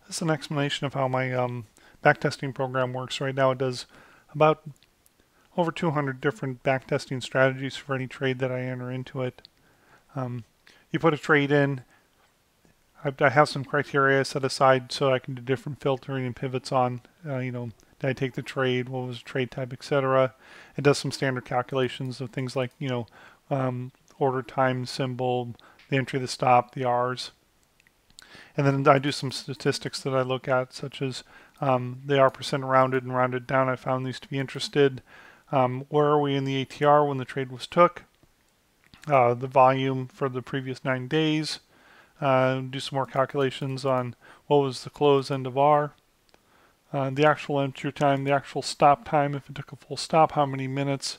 This is an explanation of how my backtesting program works. Right now it does about over 200 different backtesting strategies for any trade that I enter into it. You put a trade in. I have some criteria set aside so I can do different filtering and pivots on, did I take the trade, what was the trade type, etc. It does some standard calculations of things like, order time symbol, the entry, the stop, the R's. And then I do some statistics that I look at, such as the R percent rounded and rounded down. I found these to be interested. Where are we in the ATR when the trade was took? The volume for the previous 9 days. Do some more calculations on what was the close end of R. The actual entry time, the actual stop time, if it took a full stop, how many minutes.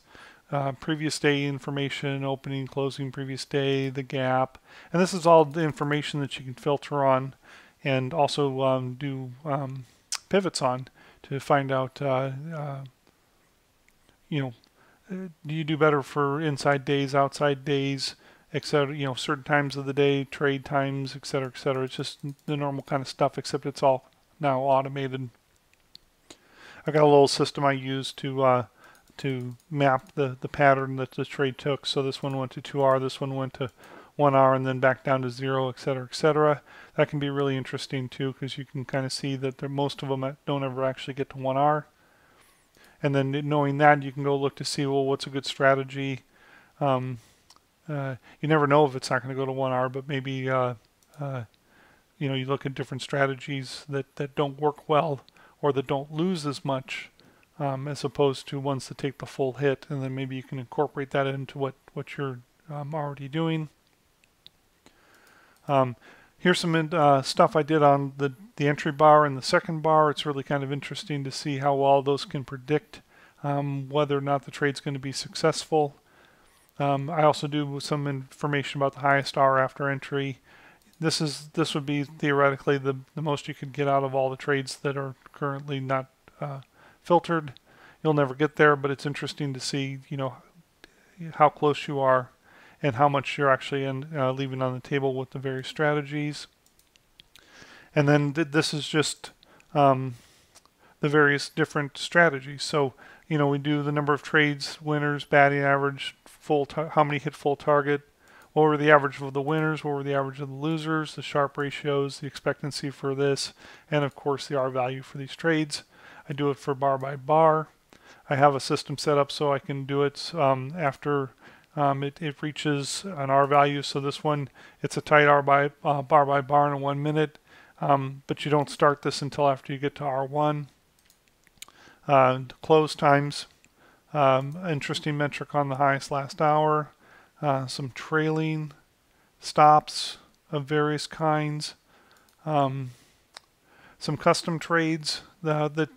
Previous day information, opening, closing, previous day, the gap. And this is all the information that you can filter on and also do pivots on to find out, do you do better for inside days, outside days, etc., certain times of the day, trade times, etc., etc. It's just the normal kind of stuff, except it's all now automated. I got a little system I use to map the pattern that the trade took. So this one went to 2R, this one went to 1R, and then back down to 0, etc., etc. That can be really interesting too, because you can kind of see that most of them don't ever actually get to 1R. And then knowing that, you can go look to see, well, what's a good strategy. You never know if it's not going to go to 1R, but maybe you look at different strategies that don't work well or that don't lose as much, as opposed to ones that take the full hit, and then maybe you can incorporate that into what you're already doing. Here's some stuff I did on the entry bar and the second bar. It's really kind of interesting to see how well those can predict whether or not the trade's going to be successful. I also do some information about the highest R after entry. This would be theoretically the most you could get out of all the trades that are currently not filtered. You'll never get there, but it's interesting to see, how close you are and how much you're actually leaving on the table with the various strategies. And then this is just the various different strategies. So, we do the number of trades, winners, batting average, how many hit full target, what were the average of the winners, what were the average of the losers, the Sharpe ratios, the expectancy for this, and of course the R value for these trades. I do it for bar by bar. I have a system set up so I can do it after it reaches an R value. So this one, it's a tight bar by bar in 1 minute, but you don't start this until after you get to R1. Close times, interesting metric on the highest last hour, some trailing stops of various kinds, some custom trades that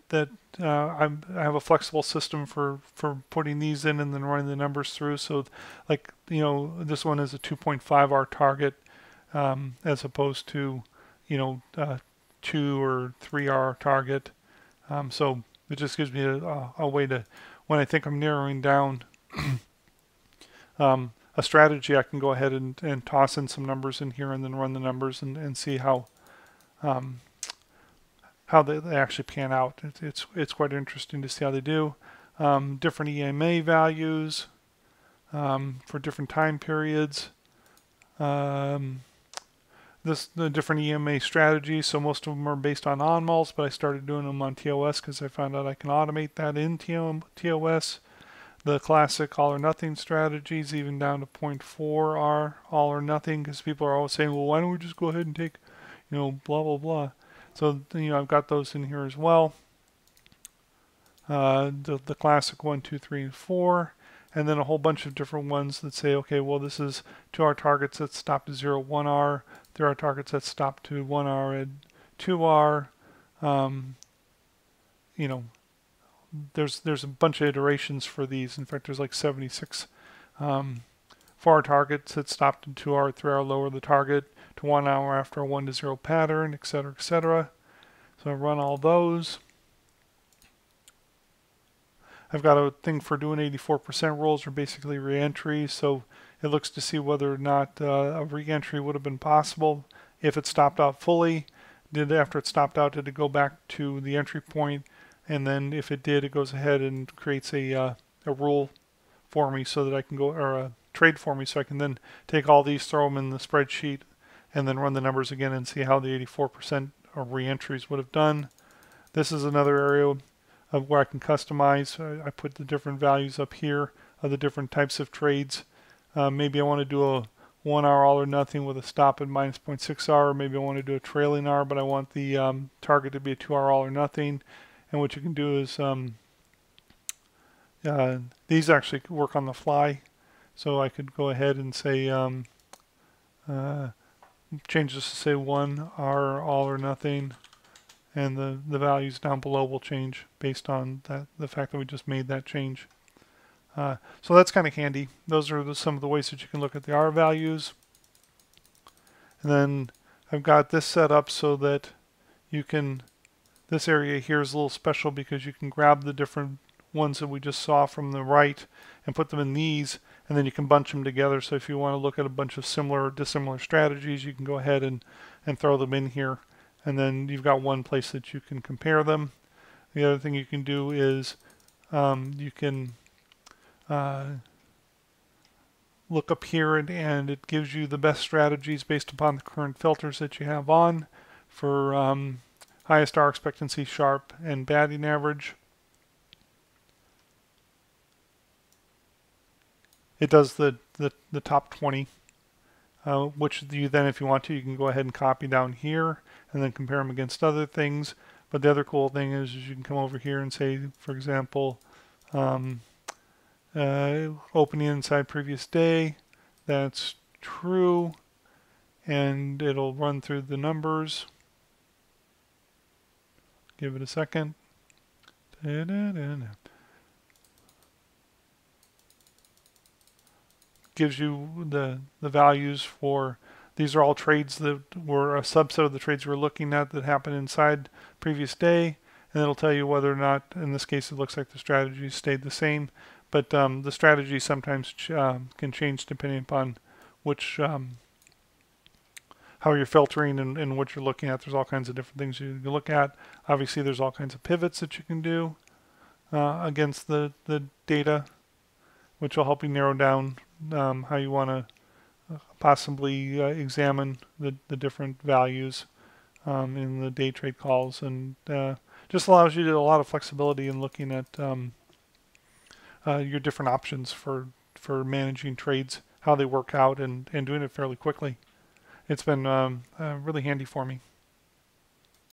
I have a flexible system for putting these in and then running the numbers through. So like, this one is a 2.5R target as opposed to, 2 or 3R target. So it just gives me a way to, when I think I'm narrowing down a strategy, I can go ahead and toss in some numbers in here and then run the numbers and see how they actually pan out. It's quite interesting to see how they do. Different EMA values for different time periods. The different EMA strategies, so most of them are based on on-mulls, but I started doing them on TOS because I found out I can automate that in TOS. The classic all or nothing strategies, even down to 0.4 are all or nothing, because people are always saying, well, why don't we just go ahead and take, blah, blah, blah. So, I've got those in here as well. The classic 1, 2, 3, and 4. And then a whole bunch of different ones that say, okay, well, this is 2R targets that stop to 0, 1R. 3R targets that stop to 1R and 2R. There's a bunch of iterations for these. In fact, there's like 76 4R targets that stop to 2R, 3R lower the target to 1 hour after a 1 to 0 pattern, etc., etc. So I run all those. I've got a thing for doing 84% rolls, or basically re-entry, so it looks to see whether or not a re-entry would have been possible if it stopped out fully. after it stopped out, did it go back to the entry point? And then if it did, it goes ahead and creates a rule for me so that I can go, or a trade for me, so I can then take all these, throw them in the spreadsheet, and then run the numbers again and see how the 84% of re-entries would have done. This is another area of where I can customize. I put the different values up here of the different types of trades. Maybe I want to do a 1 hour all or nothing with a stop at minus 0.6 hour. Maybe I want to do a trailing hour, but I want the target to be a 2 hour all or nothing. And what you can do is these actually work on the fly. So I could go ahead and say change this to say 1 hour all or nothing, and the values down below will change based on the fact that we just made that change. So that's kind of handy. Those are some of the ways that you can look at the R values. And then I've got this set up so that you can, this area here is a little special because you can grab the different ones that we just saw from the right and put them in these, and then you can bunch them together. So if you want to look at a bunch of similar or dissimilar strategies, you can go ahead and throw them in here. And then you've got one place that you can compare them. The other thing you can do is you can look up here and it gives you the best strategies based upon the current filters that you have on for highest R expectancy, sharp, and batting average. It does the top 20, which you then, if you want to, you can go ahead and copy down here and then compare them against other things. But the other cool thing is you can come over here and say, for example, opening inside previous day, that's true, and it'll run through the numbers. Give it a second. Gives you the values for, these are all trades that were a subset of the trades we're looking at that happened inside previous day, and it'll tell you whether or not, in this case it looks like the strategy stayed the same, but the strategy sometimes can change depending upon which how you're filtering and what you're looking at. There's all kinds of different things you can look at. Obviously there's all kinds of pivots that you can do against the data, which will help you narrow down how you want to possibly examine the different values in the day trade calls, and just allows you a lot of flexibility in looking at your different options for managing trades, how they work out, and doing it fairly quickly. It's been really handy for me.